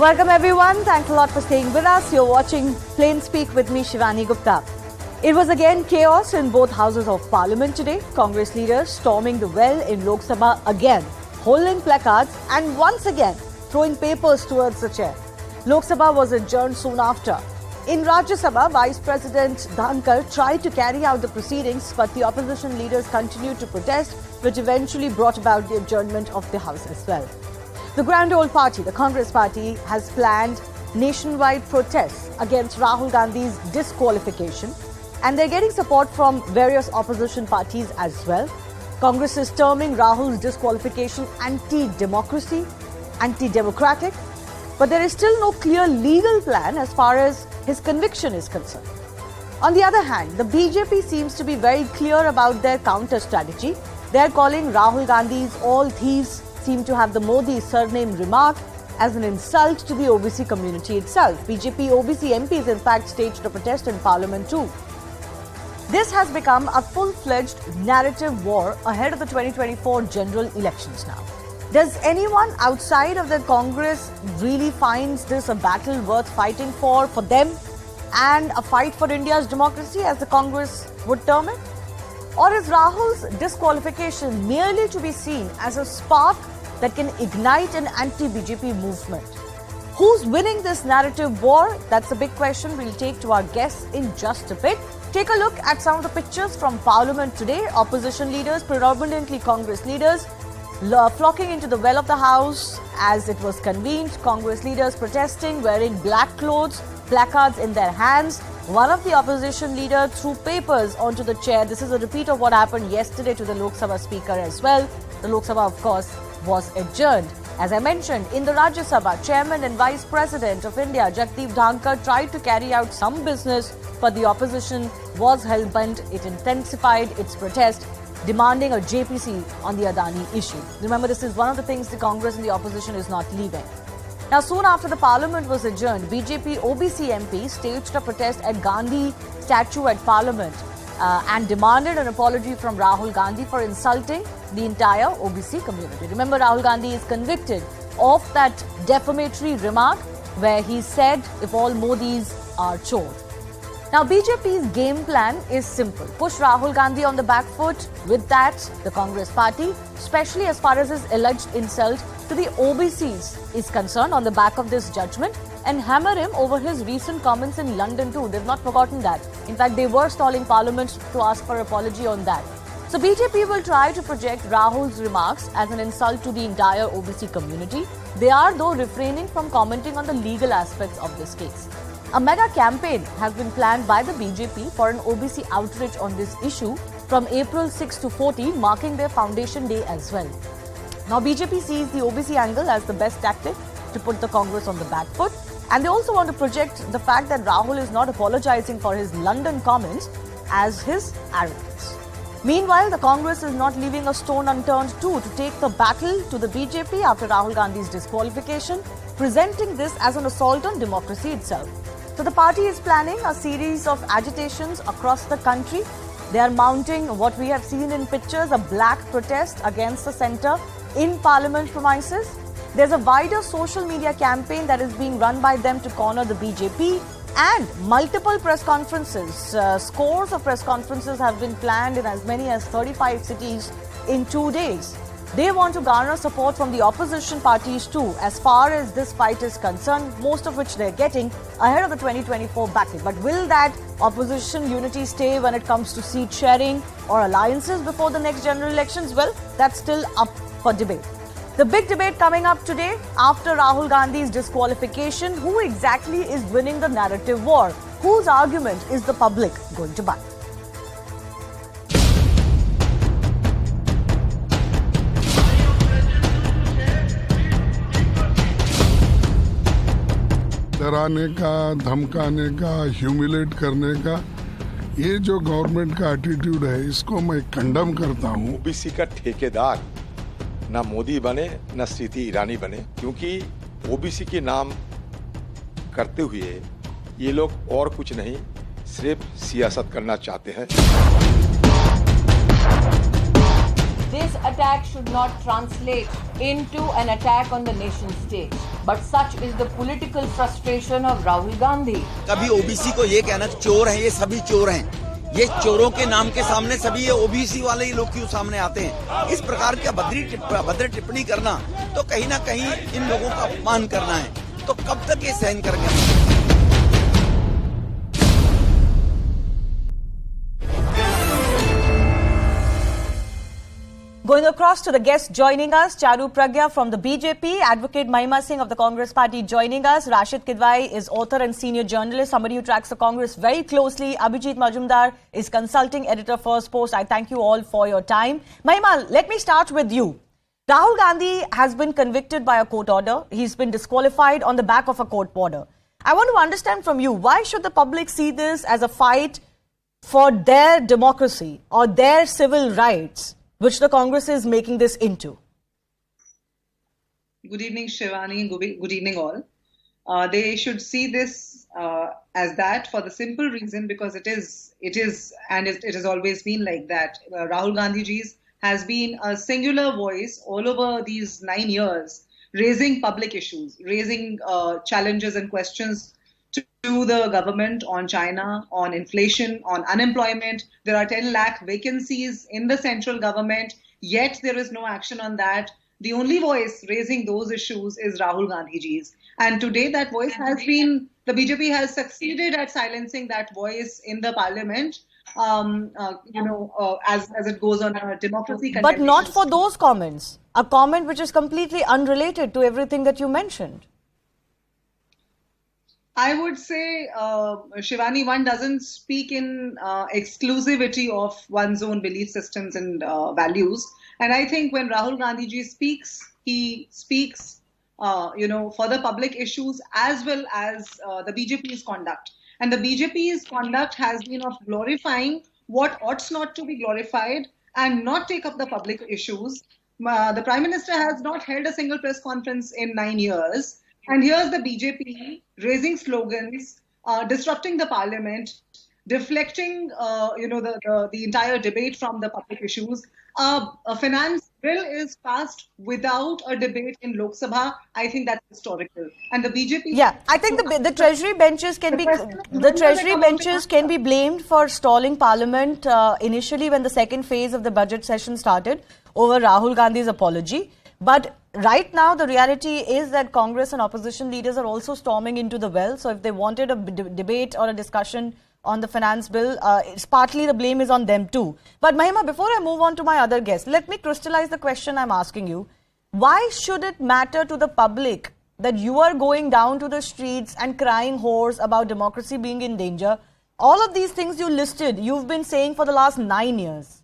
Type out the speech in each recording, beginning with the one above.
Welcome everyone. Thanks a lot for staying with us. You're watching Plain Speak with me, Shivani Gupta. It was again chaos in both houses of parliament today. Congress leaders storming the well in Lok Sabha again, holding placards and once again throwing papers towards the chair. Lok Sabha was adjourned soon after. In Rajya Sabha, Vice President Dhankar tried to carry out the proceedings, but the opposition leaders continued to protest, which eventually brought about the adjournment of the House as well. The grand old party, the Congress party, has planned nationwide protests against Rahul Gandhi's disqualification, and they're getting support from various opposition parties as well. Congress is terming Rahul's disqualification anti-democracy, anti-democratic, but there is still no clear legal plan as far as his conviction is concerned. On the other hand, the BJP seems to be very clear about their counter strategy. They're calling Rahul Gandhi's "all thieves seem to have the Modi surname" remark as an insult to the OBC community itself. BJP OBC MPs in fact staged a protest in Parliament too. This has become a full-fledged narrative war ahead of the 2024 general elections now. Does anyone outside of the Congress really finds this a battle worth fighting for them, and a fight for India's democracy, as the Congress would term it? Or is Rahul's disqualification merely to be seen as a spark that can ignite an anti-BJP movement? Who's winning this narrative war? That's a big question we'll take to our guests in just a bit. Take a look at some of the pictures from Parliament today. Opposition leaders, predominantly Congress leaders, flocking into the well of the House as it was convened. Congress leaders protesting, wearing black clothes, placards in their hands. One of the opposition leaders threw papers onto the chair. This is a repeat of what happened yesterday to the Lok Sabha speaker as well. The Lok Sabha, of course, was adjourned. As I mentioned, in the Rajya Sabha, Chairman and Vice President of India, Jagdeep Dhankar, tried to carry out some business, but the opposition was hell-bent. It intensified its protest, demanding a JPC on the Adani issue. Remember, this is one of the things the Congress and the opposition is not leaving. Now, soon after the Parliament was adjourned, BJP OBC MPs staged a protest at Gandhi statue at Parliament and demanded an apology from Rahul Gandhi for insulting the entire OBC community. Remember, Rahul Gandhi is convicted of that defamatory remark where he said, "If all Modis are chor." Now, BJP's game plan is simple. Push Rahul Gandhi on the back foot. With that, the Congress party, especially as far as his alleged insult to the OBCs is concerned on the back of this judgment, and hammer him over his recent comments in London too. They've not forgotten that. In fact, they were stalling Parliament to ask for apology on that. So BJP will try to project Rahul's remarks as an insult to the entire OBC community. They are, though, refraining from commenting on the legal aspects of this case. A mega campaign has been planned by the BJP for an OBC outrage on this issue from April 6 to 14, marking their foundation day as well. Now, BJP sees the OBC angle as the best tactic to put the Congress on the back foot, and they also want to project the fact that Rahul is not apologizing for his London comments as his arrogance. Meanwhile, the Congress is not leaving a stone unturned too to take the battle to the BJP after Rahul Gandhi's disqualification, presenting this as an assault on democracy itself. So the party is planning a series of agitations across the country. They are mounting what we have seen in pictures, a black protest against the centre in Parliament premises. There's a wider social media campaign that is being run by them to corner the BJP, and multiple press conferences. Scores of press conferences have been planned in as many as 35 cities in 2 days. They want to garner support from the opposition parties too, as far as this fight is concerned, most of which they're getting ahead of the 2024 battle. But will that opposition unity stay when it comes to seat sharing or alliances before the next general elections? Well, that's still up for debate. The big debate coming up today after Rahul Gandhi's disqualification: who exactly is winning the narrative war? Whose argument is the public going to buy? डराने का, धमकाने का, humiliate करने का, ये जो government का attitude है, इसको मैं कंडम करता हूँ। ओबीसी का ठेकेदार ना मोदी बने ना स्मृति ईरानी बने, क्योंकि ओबीसी के नाम करते हुए ये लोग और कुछ नहीं, सिर्फ सियासत करना चाहते हैं। This attack should not translate into an attack on the nation state. But such is the political frustration of Rahul Gandhi. कभी ओबीसी को ये कहना चोर हैं, ये सभी चोर हैं, ये चोरों के नाम के सामने सभी ये ओबीसी वाले ही लोग क्यों सामने आते हैं? इस प्रकार का भद्र टिप्पणी करना तो कहीं ना कहीं इन लोगों का अपमान करना है। तो कब तक ये सहन करेंगे? Going across to the guests joining us, Charu Pragya from the BJP, Advocate Mahima Singh of the Congress Party joining us, Rashid Kidwai is author and senior journalist, somebody who tracks the Congress very closely, Abhijit Majumdar is consulting editor First Post. I thank you all for your time. Mahima, let me start with you. Rahul Gandhi has been convicted by a court order. He's been disqualified on the back of a court order. I want to understand from you, why should the public see this as a fight for their democracy or their civil rights, which the Congress is making this into? Good evening, Shivani. Good evening, all. They should see this as that for the simple reason because it is, and it has always been like that. Rahul Gandhi ji's has been a singular voice all over these 9 years, raising public issues, raising challenges and questions to the government on China, on inflation, on unemployment. There are 10 lakh vacancies in the central government, yet there is no action on that. The only voice raising those issues is Rahul Gandhi ji's. And today that voice has been, the BJP has succeeded at silencing that voice in the parliament, as it goes on a democracy. But not for those comments. A comment which is completely unrelated to everything that you mentioned. I would say, Shivani, one doesn't speak in exclusivity of one's own belief systems and values. And I think when Rahul Gandhi ji speaks, he speaks, for the public issues as well as the BJP's conduct. And the BJP's conduct has been of glorifying what ought not to be glorified and not take up the public issues. The Prime Minister has not held a single press conference in 9 years. And here's the BJP raising slogans, disrupting the parliament, deflecting, the entire debate from the public issues. A finance bill is passed without a debate in Lok Sabha. I think that's historical. And the BJP. Yeah, I think the Treasury benches can be blamed for stalling Parliament initially when the second phase of the budget session started over Rahul Gandhi's apology. But right now, the reality is that Congress and opposition leaders are also storming into the well. So if they wanted a debate or a discussion on the finance bill, it's partly the blame is on them too. But Mahima, before I move on to my other guest, let me crystallize the question I'm asking you. Why should it matter to the public that you are going down to the streets and crying hoarse about democracy being in danger? All of these things you listed, you've been saying for the last 9 years.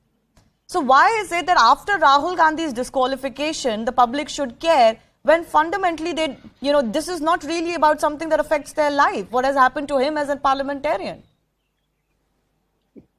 So why is it that after Rahul Gandhi's disqualification, the public should care when fundamentally this is not really about something that affects their life, what has happened to him as a parliamentarian?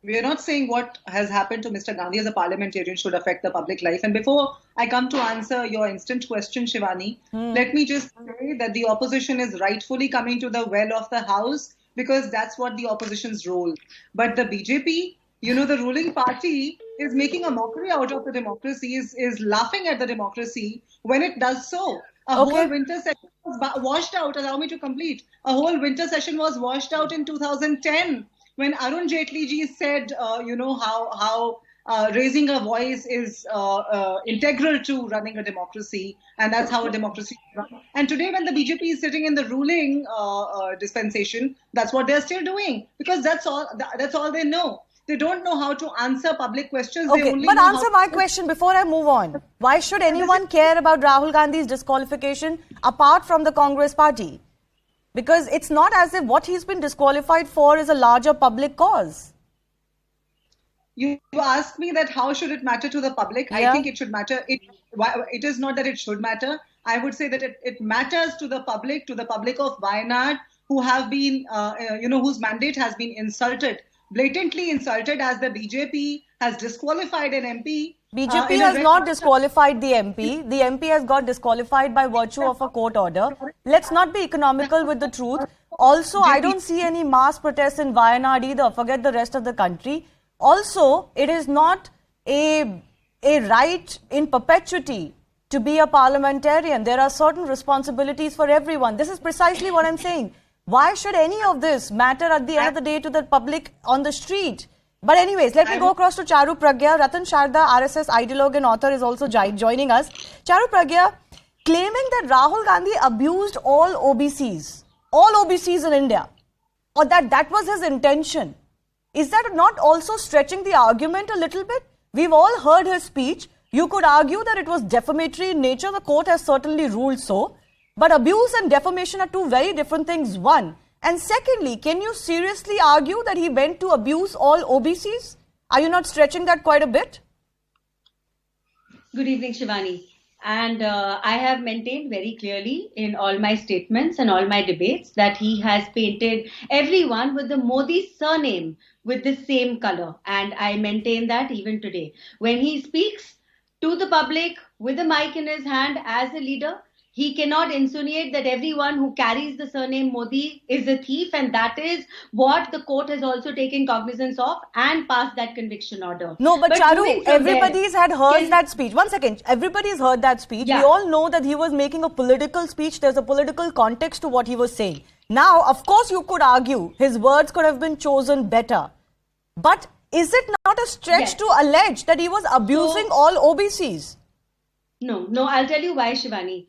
We are not saying what has happened to Mr. Gandhi as a parliamentarian should affect the public life. And before I come to answer your instant question, Shivani, let me just say that the opposition is rightfully coming to the well of the house because that's what the opposition's role. But the BJP, the ruling party is making a mockery out of the democracy, is laughing at the democracy when it does so. A whole winter session was washed out. Allow me to complete. A whole winter session was washed out in 2010 when Arun Jaitley ji said, how raising a voice is integral to running a democracy, and that's how a democracy is run. And today, when the BJP is sitting in the ruling dispensation, that's what they're still doing because that's all they know. They don't know how to answer public questions. Okay, but answer my question before I move on. Why should anyone care about Rahul Gandhi's disqualification apart from the Congress party? Because it's not as if what he's been disqualified for is a larger public cause. You asked me that how should it matter to the public? Yeah. I think it should matter. It is not that it should matter. I would say that it matters to the public of Wayanad who have been, whose mandate has been insulted. Blatantly insulted as the BJP has disqualified an MP. BJP has not disqualified the MP. The MP has got disqualified by virtue of a court order. Let's not be economical with the truth. Also, I don't see any mass protests in Wayanad either. Forget the rest of the country. Also, it is not a right in perpetuity to be a parliamentarian. There are certain responsibilities for everyone. This is precisely what I'm saying. Why should any of this matter at the end of the day to the public on the street? But anyways, let me go across to Charu Pragya. Ratan Sharda, RSS ideologue and author, is also joining us. Charu Pragya, claiming that Rahul Gandhi abused all OBCs in India, or that was his intention. Is that not also stretching the argument a little bit? We've all heard his speech. You could argue that it was defamatory in nature. The court has certainly ruled so. But abuse and defamation are two very different things, one. And secondly, can you seriously argue that he went to abuse all OBCs? Are you not stretching that quite a bit? Good evening, Shivani. And I have maintained very clearly in all my statements and all my debates that he has painted everyone with the Modi surname with the same color. And I maintain that even today. When he speaks to the public with a mic in his hand as a leader, he cannot insinuate that everyone who carries the surname Modi is a thief, and that is what the court has also taken cognizance of and passed that conviction order. No, but Charu, everybody's had heard that speech. One second, everybody's heard that speech. Yeah. We all know that he was making a political speech. There's a political context to what he was saying. Now, of course, you could argue his words could have been chosen better. But is it not a stretch to allege that he was abusing all OBCs? No, I'll tell you why, Shivani.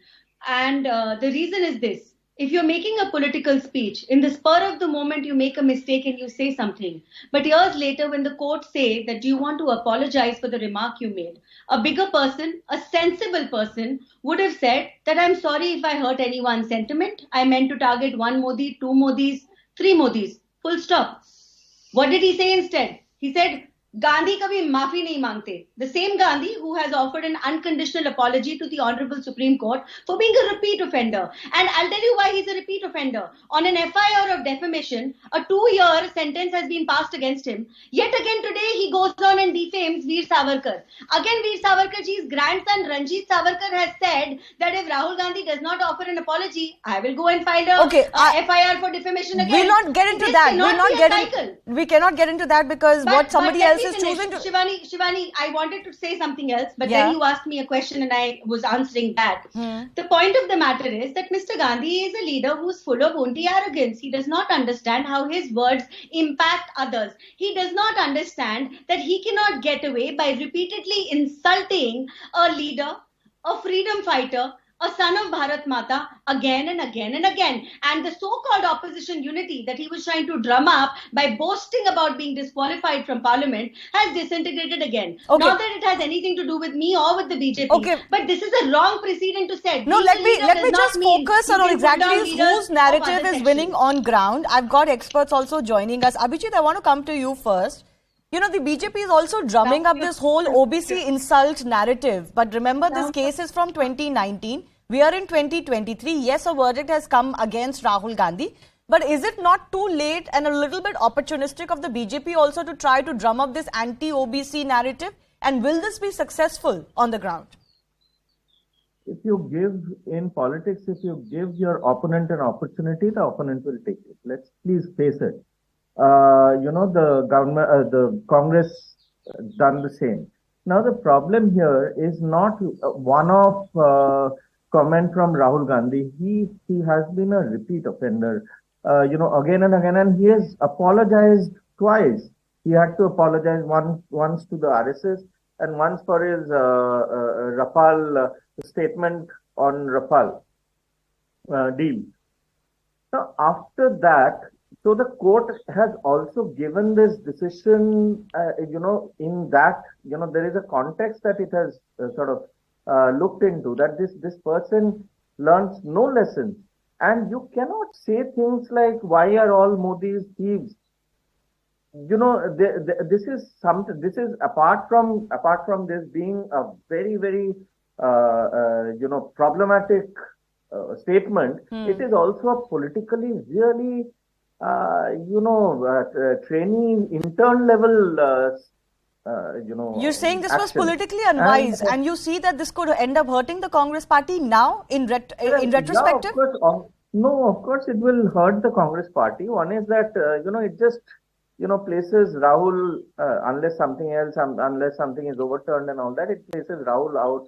And the reason is this. If you're making a political speech, in the spur of the moment you make a mistake and you say something. But years later when the court say that you want to apologize for the remark you made, a bigger person, a sensible person would have said that I'm sorry if I hurt anyone's sentiment. I meant to target one Modi, two Modis, three Modis. Full stop. What did he say instead? He said, Gandhi kabhi maafi nahi mangte. The same Gandhi who has offered an unconditional apology to the Honorable Supreme Court for being a repeat offender. And I'll tell you why he's a repeat offender. On an FIR of defamation, a 2-year sentence has been passed against him. Yet again today he goes on and defames Veer Savarkar. Again Veer Savarkarji's grandson Ranjit Savarkar has said that if Rahul Gandhi does not offer an apology, I will go and file a FIR for defamation again. We'll not get into that. We cannot get into that because what somebody else is choosing to... Shivani, I wanted to say something else, but then you asked me a question and I was answering that. The point of the matter is that Mr. Gandhi is a leader who's full of only arrogance. He does not understand how his words impact others. He does not understand that he cannot get away by repeatedly insulting a leader, a freedom fighter, a son of Bharat Mata again and again and again. And the so-called opposition unity that he was trying to drum up by boasting about being disqualified from parliament has disintegrated again. Not that it has anything to do with me or with the BJP, but this is a wrong precedent to set. No, let me just focus on exactly whose narrative is winning on ground. I've got experts also joining us. Abhijit, I want to come to you first. You know, the BJP is also drumming up this whole OBC insult narrative. But remember, this case is from 2019. We are in 2023. Yes, a verdict has come against Rahul Gandhi. But is it not too late and a little bit opportunistic of the BJP also to try to drum up this anti-OBC narrative? And will this be successful on the ground? If you give, in politics, if you give your opponent an opportunity, the opponent will take it. Let's please face it. The government, the Congress done the same. Now the problem here is not one-off comment from Rahul Gandhi. He has been a repeat offender, again and again, and he has apologized twice. He had to apologize once to the RSS and once for his Rafale statement on Rafale deal. Now after that, so the court has also given this decision, in that, there is a context that it has looked into, that this person learns no lessons. And you cannot say things like, why are all Modis thieves? This is something, this is apart from this being a very, very, problematic statement, it is also a politically really trainee intern level, You're saying this was politically unwise, and you see that this could end up hurting the Congress party now in retrospective? Yeah, of course it will hurt the Congress party. One is that, it just, places Rahul, unless something is overturned and all that, it places Rahul out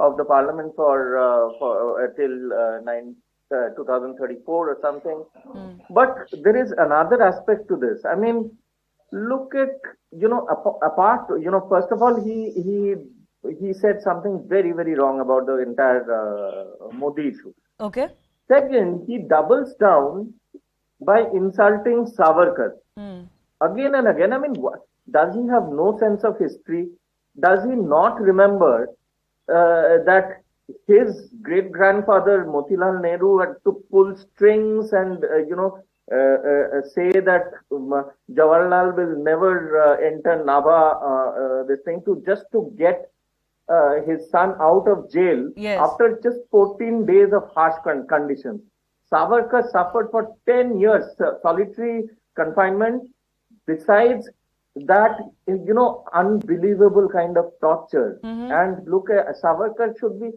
of the parliament for till 2034 or something. But there is another aspect to this. I mean, look at, apart, first of all, he said something very, very wrong about the entire Modi issue. Okay. Second, he doubles down by insulting Savarkar. Again and again. I mean, does he have no sense of history? Does he not remember that his great-grandfather Motilal Nehru had to pull strings and, say that Jawaharlal will never enter Nabha, this thing, just to get his son out of jail after just 14 days of harsh conditions. Savarkar suffered for 10 years solitary confinement. Besides that, unbelievable kind of torture. And look, Savarkar should be,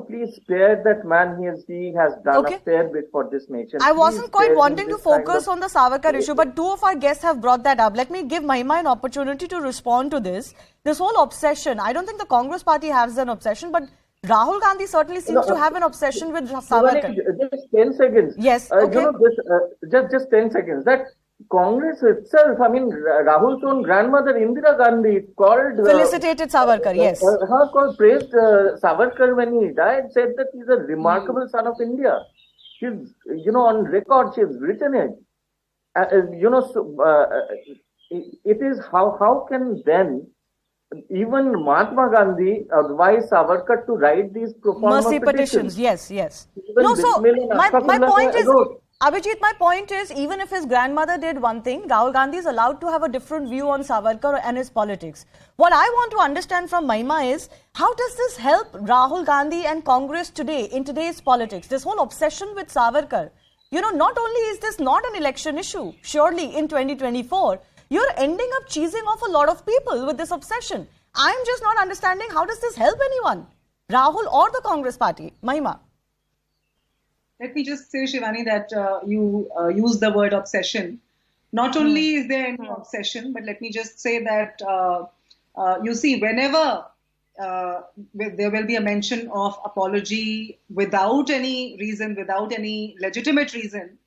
please spare that man. He has done a fair bit for this nation. I wasn't quite wanting to focus on the Savarkar issue, but two of our guests have brought that up. Let me give Mahima an opportunity to respond to this. This whole obsession, I don't think the Congress party has an obsession, but Rahul Gandhi certainly seems to have an obsession with Savarkar. Just 10 seconds. Yes, okay. Just 10 seconds. That Congress itself, I mean, Rahul's own grandmother, Indira Gandhi, felicitated Savarkar, yes. Praised Savarkar when he died, said that he's a remarkable son of India. She's, on record, she's written it. It is how can then even Mahatma Gandhi advised Savarkar to write these profound mercy petitions? Yes. No, so my point is, Abhijit, my point is, even if his grandmother did one thing, Rahul Gandhi is allowed to have a different view on Savarkar and his politics. What I want to understand from Mahima is, how does this help Rahul Gandhi and Congress today, in today's politics? This whole obsession with Savarkar. Not only is this not an election issue, surely in 2024, you're ending up cheesing off a lot of people with this obsession. I'm just not understanding, how does this help anyone? Rahul or the Congress party? Mahima. Let me just say, Shivani, that you use the word obsession. Not only is there any obsession, but let me just say that, you see, whenever there will be a mention of apology without any reason, without any legitimate reason,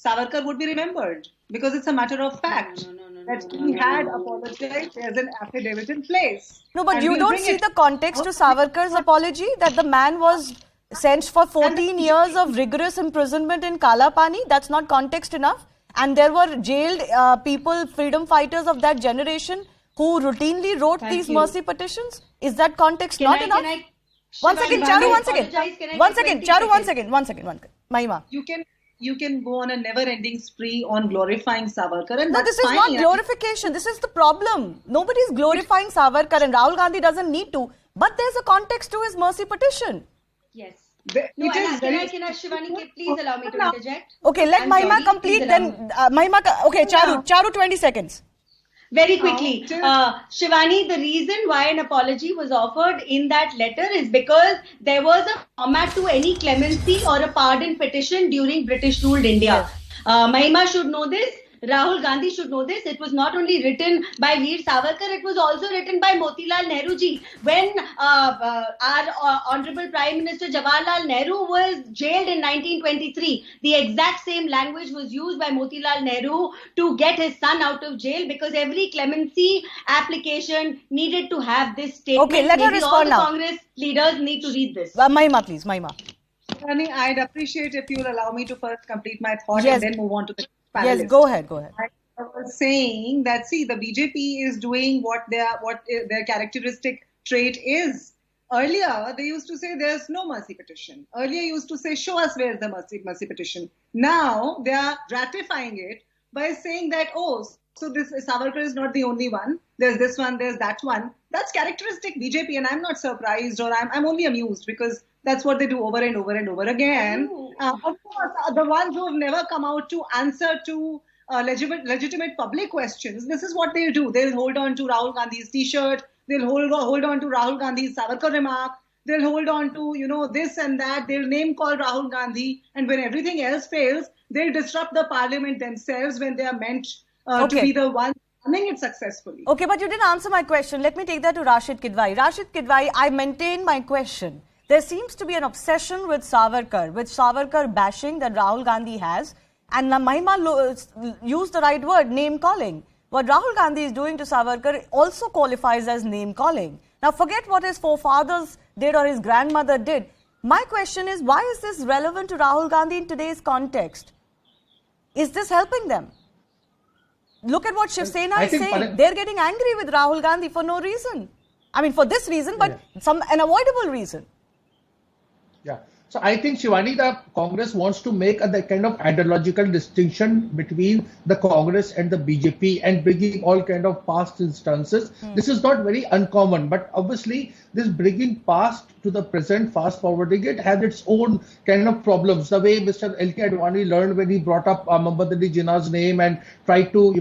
Savarkar would be remembered because it's a matter of fact that he had apologized. There's an affidavit in place. No, but you don't see the context to Savarkar's apology, that the man was sent for 14 years of rigorous imprisonment in Kala Pani. That's not context enough. And there were jailed people, freedom fighters of that generation who routinely wrote these mercy petitions. Is that context not enough? One second, Charu, one second. Mahima. You can go on a never-ending spree on glorifying Savarkar, and no, this is not glorification. This is the problem. Nobody is glorifying Savarkar, and Rahul Gandhi doesn't need to. But there's a context to his mercy petition. Yes. Shivani, please allow me to interject? Okay, let Mahima complete, then Charu, 20 seconds. Very quickly, Shivani, the reason why an apology was offered in that letter is because there was a format to any clemency or a pardon petition during British-ruled India. Mahima should know this. Rahul Gandhi should know this. It was not only written by Veer Savarkar, it was also written by Motilal Nehru ji. When our Honorable Prime Minister Jawaharlal Nehru was jailed in 1923, the exact same language was used by Motilal Nehru to get his son out of jail, because every clemency application needed to have this statement. Okay, let her respond now. All the Congress leaders need to read this. Mahima, please, Mahima. I'd appreciate if you'll allow me to first complete my thought and then move on to the panelists. Yes, go ahead. I was saying that, see, the BJP is doing what their characteristic trait is. Earlier, they used to say there's no mercy petition. Earlier, used to say, show us where's the mercy petition. Now, they are ratifying it by saying that, so this Savarkar is not the only one. There's this one, there's that one. That's characteristic BJP, and I'm not surprised, or I'm only amused, because that's what they do over and over and over again. Of course, the ones who have never come out to answer to legitimate public questions, this is what they'll do. They'll hold on to Rahul Gandhi's T-shirt. They'll hold on to Rahul Gandhi's Savarkar remark. They'll hold on to, this and that. They'll name call Rahul Gandhi. And when everything else fails, they'll disrupt the parliament themselves when they are meant to be the ones running it successfully. Okay, but you didn't answer my question. Let me take that to Rashid Kidwai. Rashid Kidwai, I maintain my question. There seems to be an obsession with Savarkar bashing that Rahul Gandhi has. And Mahima used the right word, name calling. What Rahul Gandhi is doing to Savarkar also qualifies as name calling. Now, forget what his forefathers did or his grandmother did. My question is, why is this relevant to Rahul Gandhi in today's context? Is this helping them? Look at what Shiv Sena is saying. They're getting angry with Rahul Gandhi for no reason. I mean, for this reason, but some unavoidable reason. Yeah. So I think, Shivani, the Congress wants to make the kind of ideological distinction between the Congress and the BJP and bringing all kind of past instances. This is not very uncommon, but obviously this bringing past to the present, fast forwarding it, has its own kind of problems. The way Mr. L.K. Adani learned when he brought up Mohammad Ali Jinnah's name and tried to,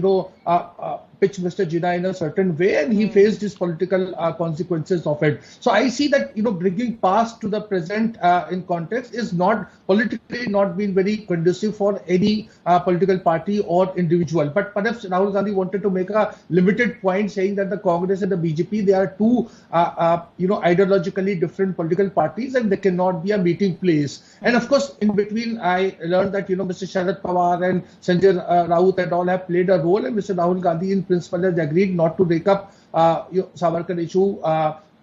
pitch Mr. Jinnah in a certain way, and he faced his political consequences of it. So I see that, bringing past to the present in context is not politically not being very conducive for any political party or individual. But perhaps Rahul Gandhi wanted to make a limited point saying that the Congress and the BJP, they are two, ideologically different political parties and they cannot be a meeting place. And of course, in between, I learned that, Mr. Sharad Pawar and Sanjay Raut and all have played a role, and Mr. Rahul Gandhi in principle has agreed not to take up Savarkar issue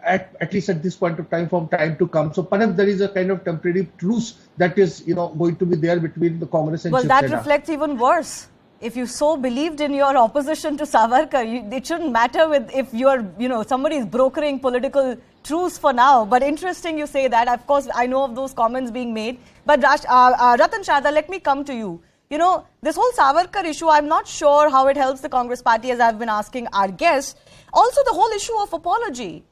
at least at this point of time from time to come. So perhaps there is a kind of temporary truce that is going to be there between the Congress and Well, Shiv that Sena. reflects even worse. If you so believed in your opposition to Savarkar, it shouldn't matter if you're, somebody is brokering political truce for now. But interesting you say that. Of course, I know of those comments being made. But Ratan Sharda, let me come to you. This whole Savarkar issue, I'm not sure how it helps the Congress party, as I've been asking our guests. Also, the whole issue of apology.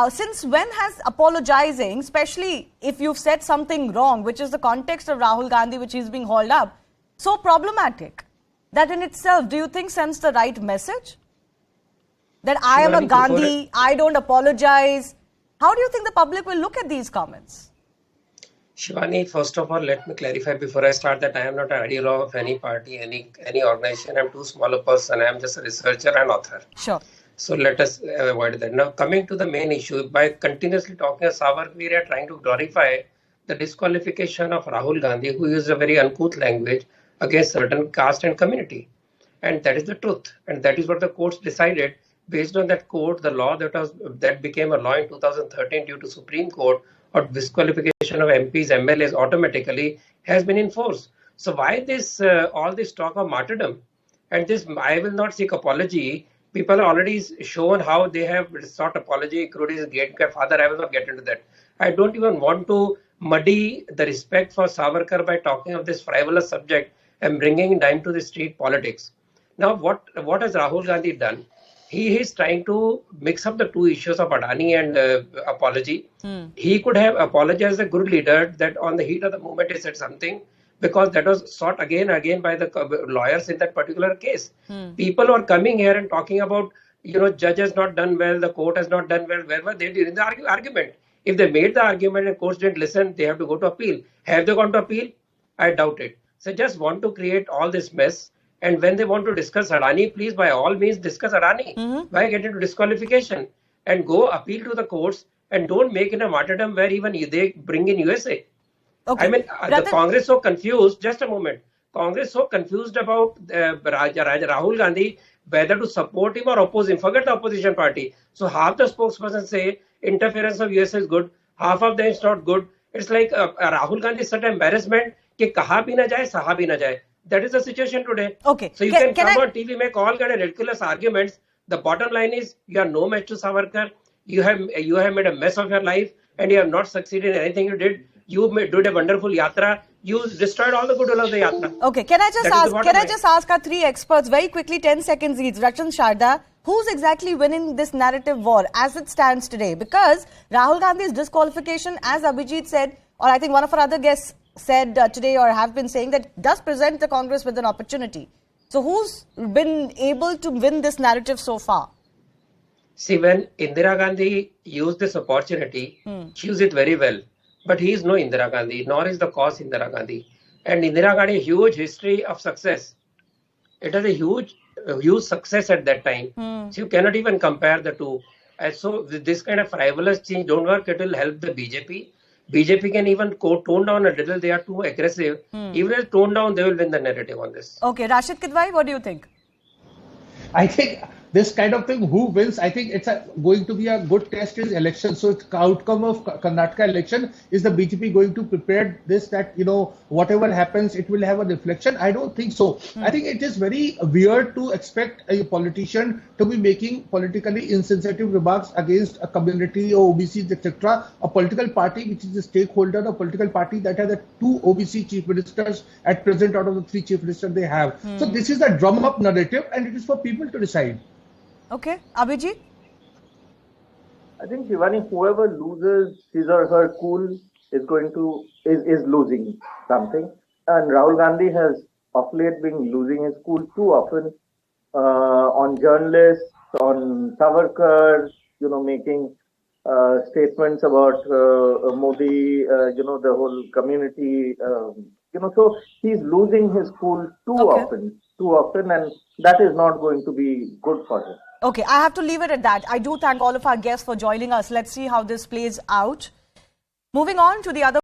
Since when has apologizing, especially if you've said something wrong, which is the context of Rahul Gandhi, which is being hauled up, so problematic? That in itself, do you think sends the right message? That I am a Gandhi, I don't apologize. How do you think the public will look at these comments? Shivani, first of all, let me clarify before I start that I am not an ideologue of any party, any organization. I'm too small a person. I am just a researcher and author. Sure. So let us avoid that. Now, coming to the main issue, by continuously talking of Savarkar, we are trying to glorify the disqualification of Rahul Gandhi, who uses a very uncouth language against certain caste and community. And that is the truth. And that is what the courts decided. Based on that court, the law that became a law in 2013 due to Supreme Court of disqualification of MPs, MLAs automatically has been enforced. So why this all this talk of martyrdom? And this, I will not seek apology. People have already shown how they have sought apology, including his great-grandfather. I will not get into that. I don't even want to muddy the respect for Savarkar by talking of this frivolous subject and bringing it down to the street politics. Now, what has Rahul Gandhi done? He is trying to mix up the two issues of Adani and apology. He could have apologized as a good leader that on the heat of the moment he said something, because that was sought again and again by the lawyers in that particular case. People are coming here and talking about, judge has not done well, the court has not done well. Where were they during the argument? If they made the argument and courts didn't listen, they have to go to appeal. Have they gone to appeal? I doubt it. So just want to create all this mess. And when they want to discuss Adani, please by all means discuss Adani. Why get into disqualification? And go appeal to the courts and don't make it a martyrdom where even they bring in USA. Okay. I mean, the Congress so confused, just a moment, Congress so confused about Rahul Gandhi, whether to support him or oppose him. Forget the opposition party. So half the spokespersons say interference of USA is good, half of them is not good. It's like Rahul Gandhi is such an embarrassment कि कहा भी ना जाए, सहा भी ना जाए. That is the situation today. Okay. So you can come on TV, make all kind of ridiculous arguments. The bottom line is you are no match to Savarkar. You have made a mess of your life and you have not succeeded in anything you did. You did a wonderful yatra. You destroyed all the goodwill of the yatra. Okay. Can I just ask our three experts very quickly, 10 seconds each. Ratan Sharda, who's exactly winning this narrative war as it stands today? Because Rahul Gandhi's disqualification, as Abhijit said, or I think one of our other guests said today or have been saying, that does present the Congress with an opportunity. So who's been able to win this narrative so far? See, when Indira Gandhi used this opportunity, she used it very well. But he is no Indira Gandhi, nor is the cause Indira Gandhi. And Indira Gandhi, huge history of success. It has a huge huge success at that time. So you cannot even compare the two. And so this kind of frivolous change don't work. It will help the BJP. BJP can even tone down a little. They are too aggressive. Even if tone down, they will win the narrative on this. Okay, Rashid Kidwai, what do you think? I think this kind of thing, who wins, I think it's going to be a good test in election. So the outcome of Karnataka election, is the BJP going to prepare this, that, whatever happens, it will have a reflection? I don't think so. I think it is very weird to expect a politician to be making politically insensitive remarks against a community or OBCs, etc. A political party which is a stakeholder, a political party that has two OBC chief ministers at present out of the 3 chief ministers they have. So this is a drum up narrative, and it is for people to decide. Okay, Abhijit? I think, Shivani, whoever loses his or her cool is losing something. And Rahul Gandhi has of late been losing his cool too often on journalists, on Savarkar, making statements about Modi, the whole community, so he's losing his cool too often, and that is not going to be good for him. Okay, I have to leave it at that. I do thank all of our guests for joining us. Let's see how this plays out. Moving on to the other